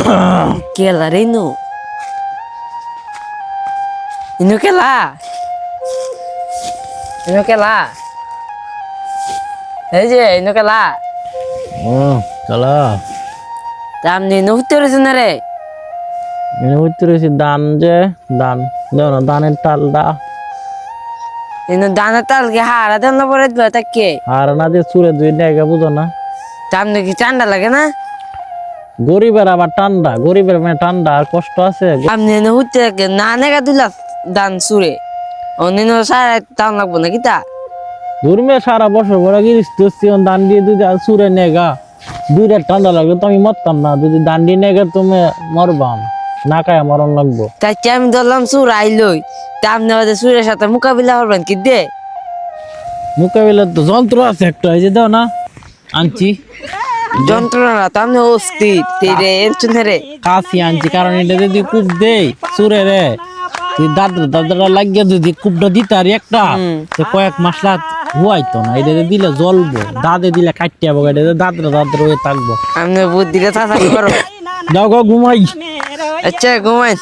Kela Reno. Ino kela. Ino kela. এই যে ino kela. ও চলো দাম নি নুতে রইছ না রে। এনে উঠতে রয়েছি ধান যে ধান দাও না ধানের টালটা ino দানা তাল কে হারা দেন না পরে দিবা তাকে। আর না দিয়ে চুরে দুই জায়গা বুঝো না দাম নাকি ঠান্ডা লাগে না? গরিবের আবার ঠান্ডা গরিবের মানে ঠান্ডা আর কষ্ট আছে আপনি নো হুতে না নেগা দিলা দান সুরে। অনিনো সারা দাম লাগবো না কিতা? দুর্মে সারা বছর বড় গিরিস্তি ধান দিয়ে যদি আর চুরে নেগা দুইটা ঠান্ডা লাগবে তো আমি মরতাম না যদি ধান দিয়ে নেগা তুমি মরবাম না খায় মরণ লাগবো তাই কি আমি ধরলাম সুর আইলই। দাম নেওয়া সুরের সাথে মোকাবিলা করবেন কি দে? মোকাবিলার তো যন্ত্র আছে একটা এই যে দাও না আনছি যন্ত্রণা তো আমি অস্থির তেরে এনচুনে রে। কাশি আনছি কারণ এটা যদি কূপ দেই চুরে রে তুই দাদরা লাগিয়ে যদি কূপটা দিতে আর একটা তো কয়েক মাস রাত হুয়াইতো না এটা দিলে জ্বলবো দাদে দিলে কাটতে যাবো এটা দাদরা হয়ে থাকবো আমি বুদ্ধিটা থাকা করো। যাও গো ঘুমাই আচ্ছা ঘুমাই।